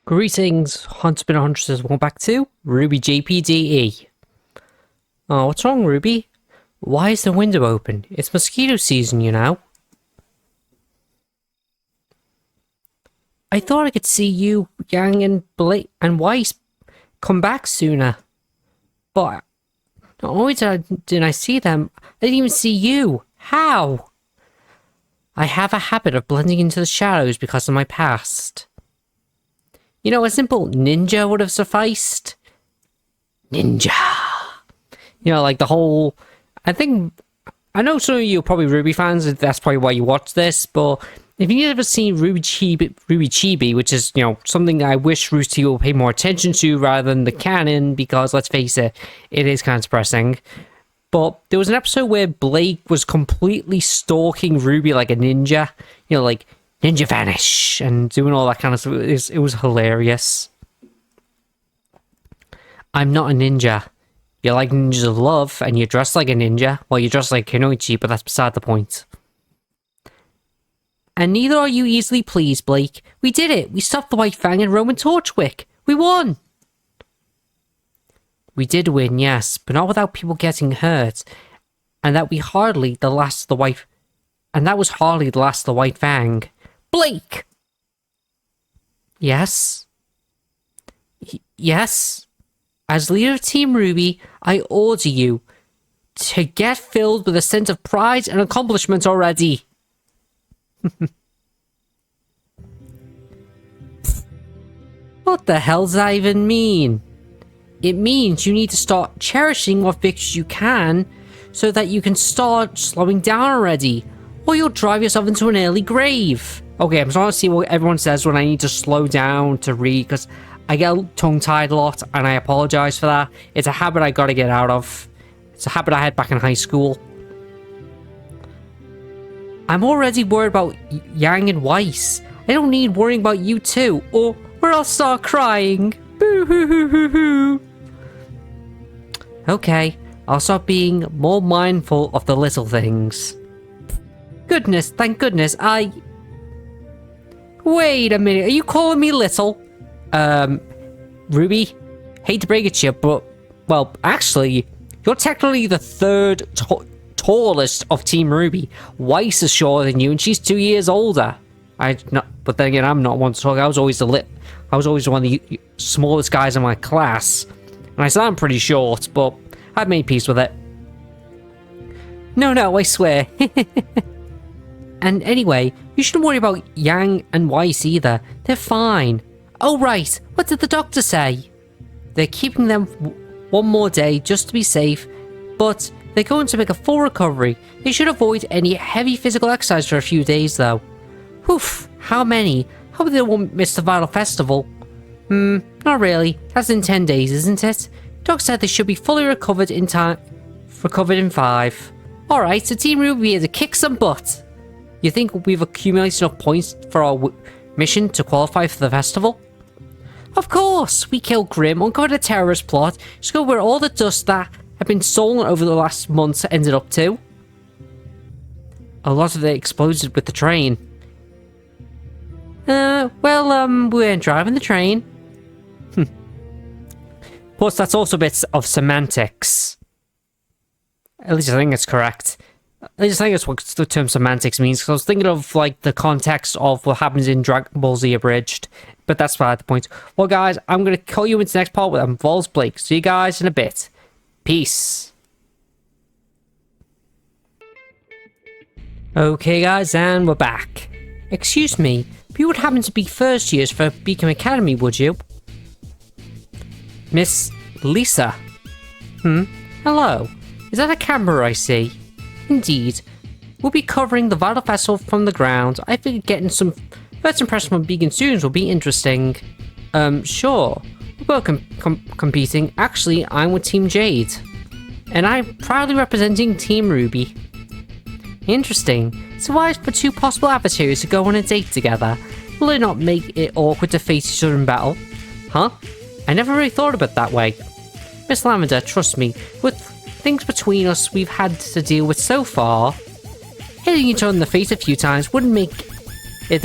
Greetings, huntsmen and huntresses. Welcome back to RWBY-JPDE. Oh, what's wrong, Ruby? Why is the window open? It's mosquito season, you know. I thought I could see you, Yang, and Blake and Weiss come back sooner. But not only didn't I see them, I didn't even see you. How? I have a habit of blending into the shadows because of my past. You know, a simple ninja would have sufficed. Ninja. You know, like the whole... I know some of you are probably RWBY fans, and that's probably why you watch this, but if you've ever seen RWBY-JPDE, which is, you know, something that I wish Rooster will pay more attention to rather than the canon, because, let's face it, it is kind of depressing. But there was an episode where Blake was completely stalking Ruby like a ninja. You know, like... Ninja vanish and doing all that kind of stuff. It was hilarious. I'm not a ninja. You like ninjas of love and you dress like a ninja. Well, you dress like Kenoichi, but that's beside the point. And neither are you easily pleased, Blake. We did it. We stopped the White Fang and Roman Torchwick. We won. We did win, yes, but not without people getting hurt. And that was hardly the last of the White Fang. Blake! Yes? Yes? As leader of Team RWBY, I order you to get filled with a sense of pride and accomplishment already. What the hell does that even mean? It means you need to start cherishing what victories you can so that you can start slowing down already, or you'll drive yourself into an early grave. Okay, I'm trying to see what everyone says when I need to slow down to read, because I get tongue-tied a lot, and I apologize for that. It's a habit I gotta get out of. It's a habit I had back in high school. I'm already worried about Yang and Weiss. I don't need worrying about you too, or I'll start crying. Boo-hoo-hoo-hoo-hoo. Okay, I'll start being more mindful of the little things. Goodness, thank goodness, Wait a minute, are you calling me little? Ruby, hate to break it to you, but, well, actually, you're technically the third tallest of Team RWBY. Weiss is shorter than you, and she's 2 years older. But then again, I'm not one to talk. I was always one of the smallest guys in my class. And I said I'm pretty short, but I've made peace with it. No, I swear. And anyway, you shouldn't worry about Yang and Weiss either. They're fine. Oh right, what did the doctor say? They're keeping them one more day just to be safe, but they're going to make a full recovery. They should avoid any heavy physical exercise for a few days though. Oof, how many? Hope they won't miss the Vytal festival. Not really. That's in 10 days, isn't it? Doc said they should be fully recovered in 5. Alright, so Team RWBY had to kick some butt. You think we've accumulated enough points for our mission to qualify for the festival? Of course! We killed Grim, uncovered a terrorist plot, discovered where all the dust that had been stolen over the last months ended up to. A lot of it exploded with the train. We weren't driving the train. Plus, that's also bits of semantics. At least I think it's correct. I just think that's what the term semantics means, because I was thinking of, like, the context of what happens in Dragon Ball Z Abridged, but that's by the point. Well, guys, I'm going to call you into the next part with involves Blake. See you guys in a bit. Peace. Okay, guys, and we're back. Excuse me, but you would happen to be first years for Beacon Academy, would you? Miss Lisa. Hello. Is that a camera I see? Indeed. We'll be covering the Vytal Festival from the ground. I figured getting some first impressions from Beacon students will be interesting. Sure. We're both competing. Actually, I'm with Team Jade. And I'm proudly representing Team RWBY. Interesting. So why for two possible adversaries to go on a date together? Will it not make it awkward to face each other in battle? Huh? I never really thought of it that way. Miss Lavender, trust me, with things between us we've had to deal with so far, hitting each other in the face a few times wouldn't make it in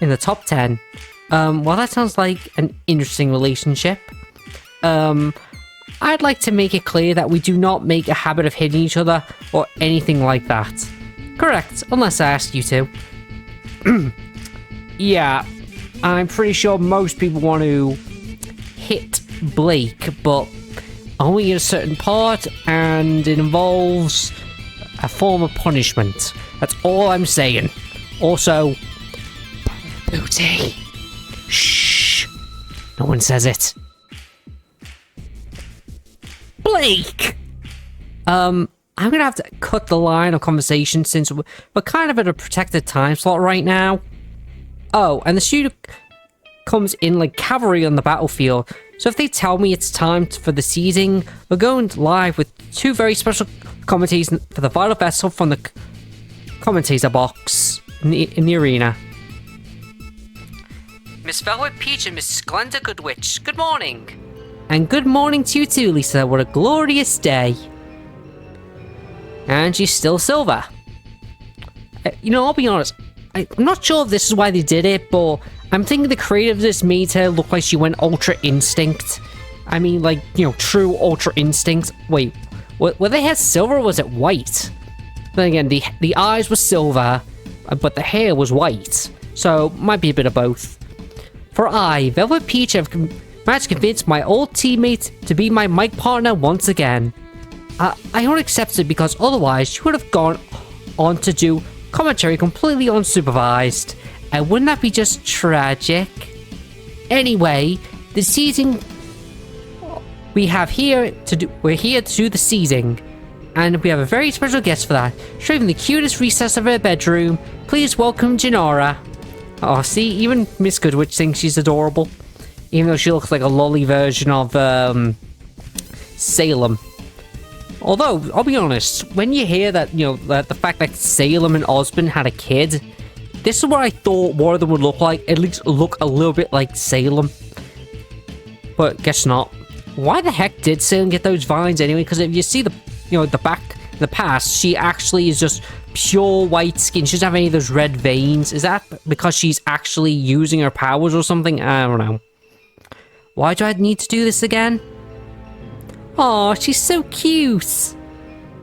the top 10. Well, that sounds like an interesting relationship. I'd like to make it clear that we do not make a habit of hitting each other or anything like that. Correct, unless I ask you to. Yeah, I'm pretty sure most people want to hit Blake, but only in a certain part, and it involves a form of punishment. That's all I'm saying. Also, booty. Shh. No one says it. Blake! I'm gonna have to cut the line of conversation since we're kind of at a protected time slot right now. Oh, and the studio comes in like cavalry on the battlefield, so if they tell me it's time for the seizing, we're going live with 2 very special commentators for the Vytal vessel from the commentator box in the arena. Miss Velvet Peach and Miss Glenda Goodwitch, good morning! And good morning to you too, Lisa, what a glorious day! And she's still silver. You know, I'll be honest, I'm not sure if this is why they did it, but I'm thinking the creator of this made her look like she went Ultra Instinct. I mean, like, you know, true Ultra Instinct. Wait, were they hair silver or was it white? Then again, the eyes were silver, but the hair was white. So, might be a bit of both. For I, Velvet Peach, have managed to convince my old teammate to be my mic partner once again. I don't accept it because otherwise she would have gone on to do commentary completely unsupervised. And wouldn't that be just tragic? Anyway, the seizing we're here to do the seizing. And we have a very special guest for that. Straight from the cutest recess of her bedroom, please welcome Janara. Oh, see, even Miss Goodwitch thinks she's adorable. Even though she looks like a lolly version of, Salem. Although, I'll be honest, when you hear that, you know, the fact that Salem and Osmond had a kid, this is what I thought one of them would look like. At least look a little bit like Salem. But guess not. Why the heck did Salem get those vines anyway? Because if you see the past, she actually is just pure white skin. She doesn't have any of those red veins. Is that because she's actually using her powers or something? I don't know. Why do I need to do this again? Aw, she's so cute.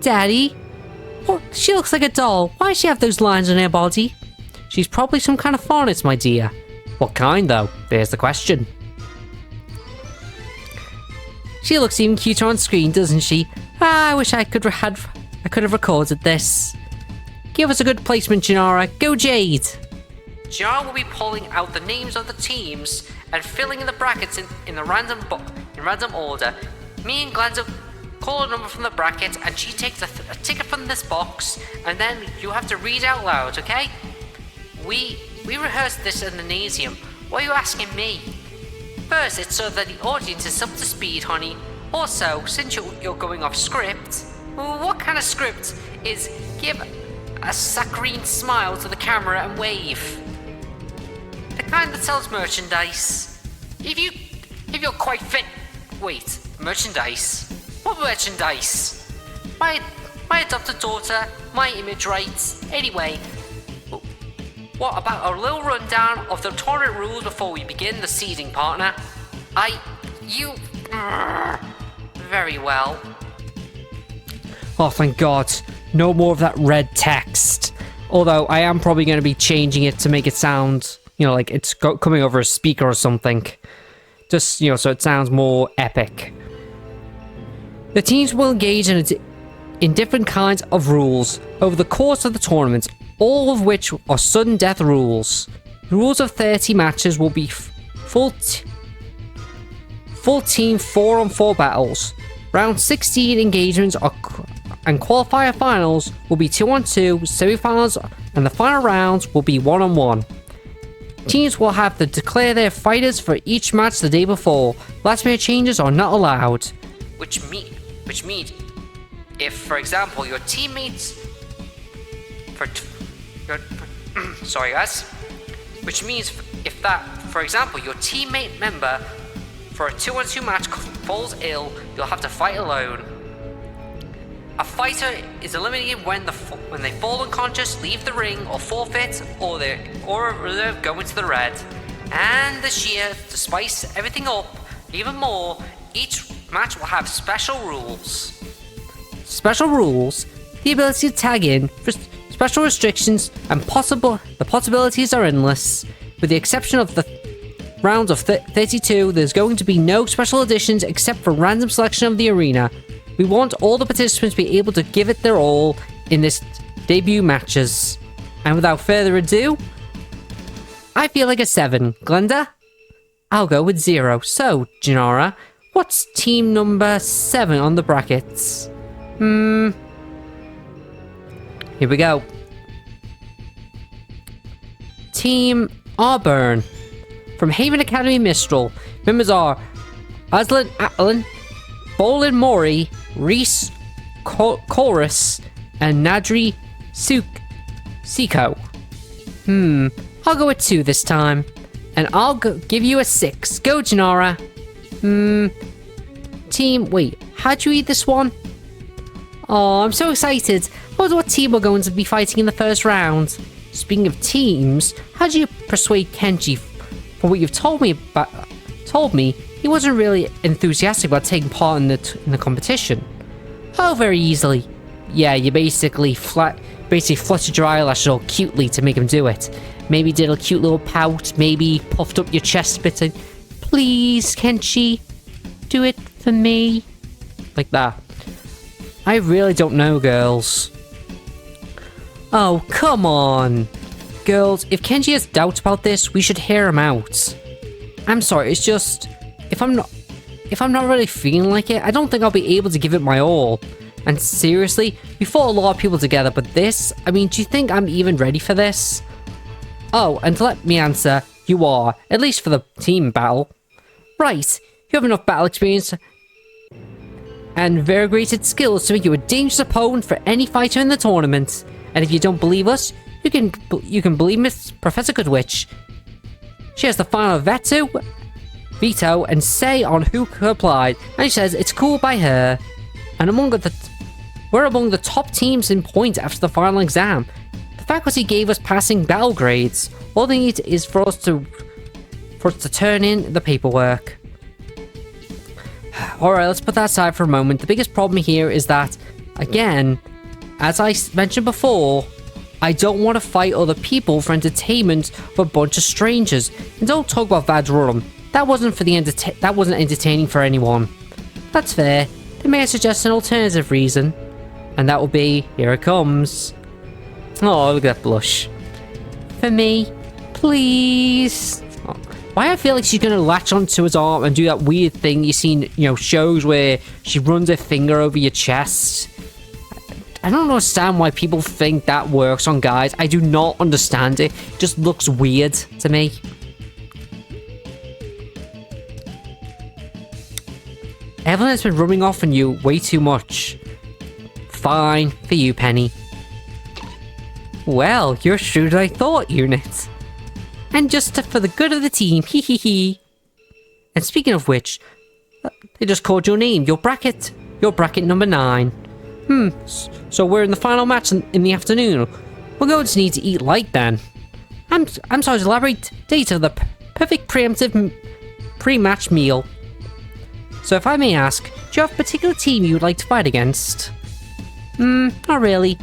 Daddy? Oh, she looks like a doll. Why does she have those lines on her body? She's probably some kind of faunus, my dear. What kind, though? There's the question. She looks even cuter on screen, doesn't she? I wish I could have recorded this. Give us a good placement, Janara. Go Jade! Janara will be pulling out the names of the teams and filling in the brackets in random order. Me and Glenda call a number from the bracket, and she takes a ticket from this box, and then you have to read out loud, okay? We rehearsed this in the gymnasium. Why are you asking me? First, it's so that the audience is up to speed, honey. Also, since you're going off script, what kind of script is give a saccharine smile to the camera and wave? The kind that sells merchandise. If you're quite fit. Wait, merchandise? What merchandise? My adopted daughter, my image rights. Anyway, what about a little rundown of the tournament rules before we begin the seeding, partner? Very well. Oh, thank God. No more of that red text. Although, I am probably going to be changing it to make it sound, you know, like it's coming over a speaker or something. Just, you know, so it sounds more epic. The teams will engage in different kinds of rules over the course of the tournament, all of which are sudden death rules. The rules of 30 matches will be full team 4-on-4 battles. Round 16 engagements and qualifier finals will be 2-on-2, semi-finals, and the final rounds will be 1-on-1. Teams will have to declare their fighters for each match the day before. Last minute changes are not allowed. Which means, if, for example, your teammates... sorry guys. Which means, if that, for example, your teammate member for a 2-on-2 match falls ill, you'll have to fight alone. A fighter is eliminated when they fall unconscious, leave the ring, or forfeit, or reserve go into the red. And this year, to spice everything up even more, each match will have special rules. Special rules? The ability to tag in, special restrictions, and the possibilities are endless. With the exception of the rounds of 32, there's going to be no special additions except for random selection of the arena. We want all the participants to be able to give it their all in this debut matches. And without further ado, I feel like a 7. Glenda? I'll go with 0. So, Janara, what's team number 7 on the brackets? Here we go. Team Auburn. From Haven Academy Mistral. Members are Aslan Atlan, Bolin Mori, Reese Chorus, and Nadri Siko. I'll go with 2 this time. And I'll give you a 6. Go, Janara. Wait, how'd you eat this one? Oh, I'm so excited. I wonder what team we're going to be fighting in the first round. Speaking of teams, how did you persuade Kenji? From what you've told me, he wasn't really enthusiastic about taking part in the competition. Oh, very easily. Yeah, you basically fluttered your eyelashes all cutely to make him do it. Maybe did a cute little pout, maybe puffed up your chest a bit and, please, Kenshi, do it for me. Like that. I really don't know, girls. Oh, come on. Girls, if Kenji has doubts about this, we should hear him out. I'm sorry, it's just, if I'm not really feeling like it, I don't think I'll be able to give it my all. And seriously, we fought a lot of people together, but this, I mean, do you think I'm even ready for this? Oh, and let me answer, you are, at least for the team battle. Right, you have enough battle experience and variegated skills to make you a dangerous opponent for any fighter in the tournament. And if you don't believe us, you can believe Miss Professor Goodwitch. She has the final veto and say on who applied, and she says it's cool by her. And we're among the top teams in points after the final exam. The faculty gave us passing battle grades. All they need is for us to turn in the paperwork. Alright, let's put that aside for a moment. The biggest problem here is that, again, as I mentioned before, I don't want to fight other people for entertainment for a bunch of strangers. And don't talk about Vadrum. That wasn't entertaining for anyone. That's fair. They may suggest an alternative reason. And that will be, here it comes. Oh, look at that blush. For me, please. Oh, why I feel like she's gonna latch onto his arm and do that weird thing you seen, shows where she runs her finger over your chest. I don't understand why people think that works on guys. I do not understand it. It just looks weird to me. Evelyn has been rubbing off on you way too much. Fine for you, Penny. Well, you're shrewder than I thought, Unit. And just for the good of the team, hee hee hee. And speaking of which, they just called your name. Your bracket number 9. So we're in the final match in the afternoon. We're going to need to eat light then. I'm sorry to elaborate data of the perfect preemptive pre-match meal. So if I may ask, do you have a particular team you would like to fight against? Not really.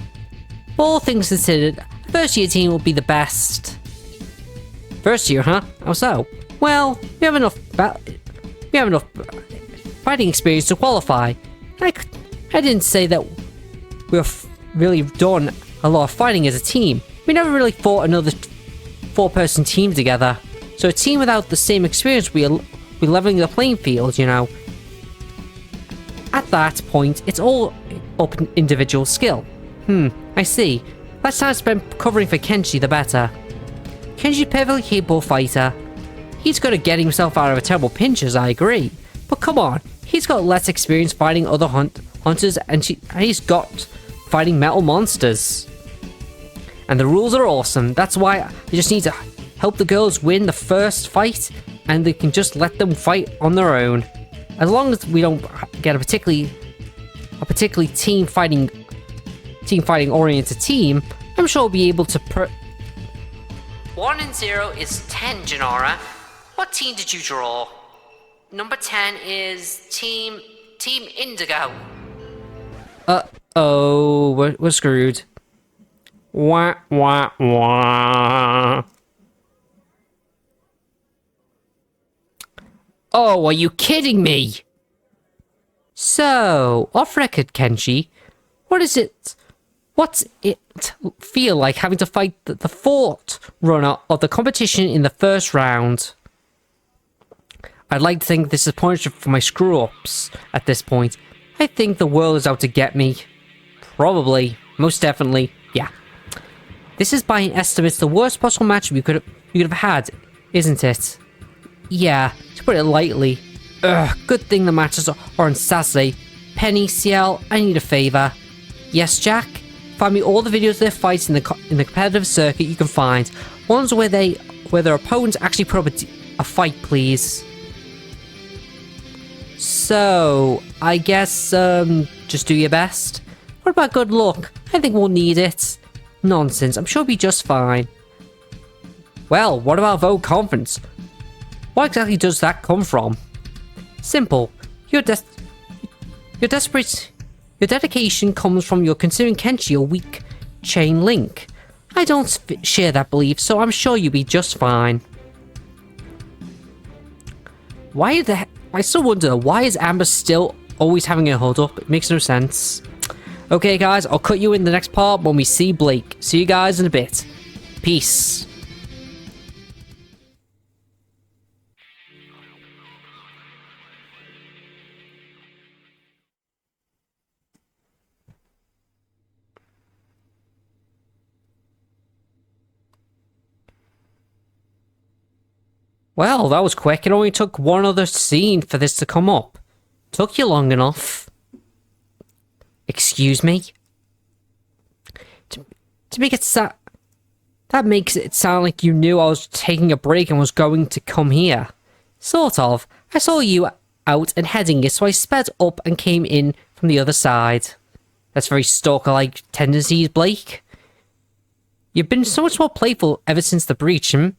All things considered, a first year team will be the best. First year, huh? How so? Well, we have enough fighting experience to qualify. I didn't say that we've really done a lot of fighting as a team. We never really fought another 4-person team together. So a team without the same experience will be leveling the playing field, At that point, it's all up in individual skill. I see. Less time spent covering for Kenshi, the better. Kenji's a perfectly capable fighter. He's good at getting himself out of a terrible pinches, I agree. But come on, he's got less experience fighting other hunters, and he's got fighting metal monsters. And the rules are awesome. That's why I just need to help the girls win the first fight, and they can just let them fight on their own. As long as we don't get a particularly team fighting oriented team, I'm sure we'll be able to 1 and 0 is 10, Janara. What team did you draw? Number 10 is Team NDGO. Uh-oh, we're screwed. Wah, wah, wah. Oh, are you kidding me? So, off record, Kenshi, what's it feel like having to fight the fourth runner of the competition in the first round? I'd like to think this is punishment for my screw-ups at this point. I think the world is out to get me. Probably. Most definitely. Yeah. This is by an estimate the worst possible match we could have had, isn't it? Yeah, to put it lightly. Ugh, good thing the matches are on Saturday. Penny, CL, I need a favour. Yes, Jack? Find me all the videos of their fights in the competitive circuit you can find. Ones where their opponents actually put up a fight, please. So, I guess, just do your best. What about good luck? I think we'll need it. Nonsense, I'm sure it'll be just fine. Well, what about vote confidence? What exactly does that come from? Simple. Your dedication comes from your considering Kenshi a weak chain link. I don't share that belief, so I'm sure you'll be just fine. I still wonder, why is Amber still always having a hold up? It makes no sense. Okay, guys, I'll cut you in the next part when we see Blake. See you guys in a bit. Peace. Well, that was quick. It only took one other scene for this to come up. Took you long enough. Excuse me? To make it sound... That makes it sound like you knew I was taking a break and was going to come here. Sort of. I saw you out and heading it, so I sped up and came in from the other side. That's very stalker-like tendencies, Blake. You've been so much more playful ever since the breach, I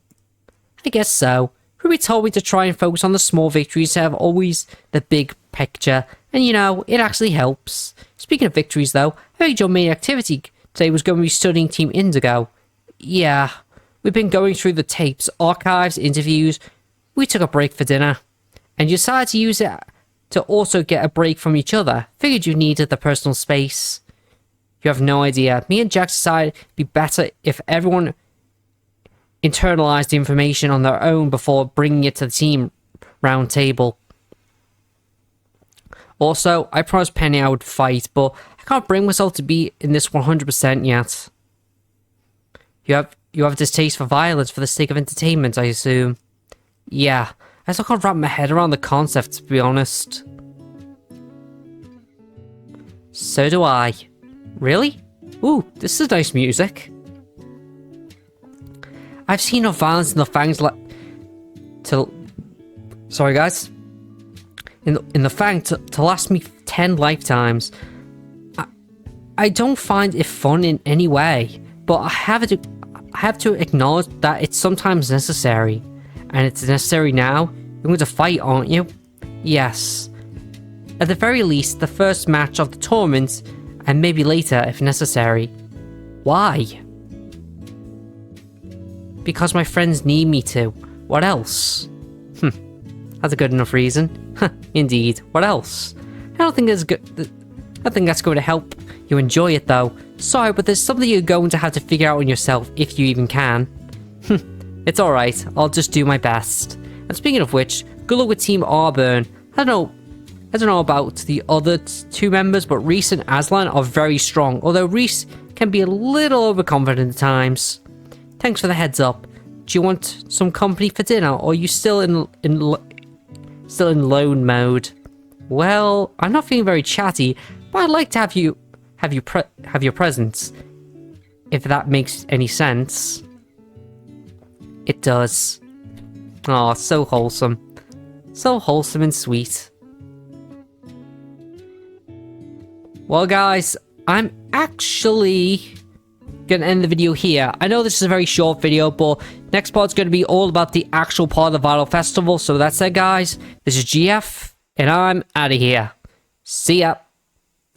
guess so. RWBY told me to try and focus on the small victories to have always the big picture, and you know, it actually helps. Speaking of victories though, I heard your main activity today was going to be studying Team NDGO. Yeah, we've been going through the tapes, archives, interviews. We took a break for dinner, and you decided to use it to also get a break from each other. Figured you needed the personal space. You have no idea. Me and Jack decided it'd be better if everyone internalized the information on their own before bringing it to the team round table. Also, I promised Penny I would fight, but I can't bring myself to be in this 100% yet. You have a distaste for violence for the sake of entertainment, I assume. Yeah, I still can't wrap my head around the concept, to be honest. So do I. Really? Ooh, this is nice music. I've seen enough violence in the fangs sorry guys. In the fang to last me 10 lifetimes. I don't find it fun in any way, but I have to acknowledge that it's sometimes necessary. And it's necessary now. You're going to fight, aren't you? Yes. At the very least, the first match of the tournament, and maybe later if necessary. Why? Because my friends need me to. What else? That's a good enough reason. Indeed. What else? I don't think that's going to help you enjoy it though. Sorry, but there's something you're going to have to figure out on yourself if you even can. It's alright. I'll just do my best. And speaking of which, good luck with Team RWBY. I don't know about the other two members, but Reese and Aslan are very strong. Although Reese can be a little overconfident at times. Thanks for the heads up. Do you want some company for dinner, or are you still in lone mode? Well, I'm not feeling very chatty, but I'd like to have your presence, if that makes any sense. It does. Oh, so wholesome and sweet. Well, guys, I'm actually gonna end the video here. I know this is a very short video, but next part's gonna be all about the actual part of the Vytal Festival. So that's it, guys. This is GF, and I'm out of here. See ya.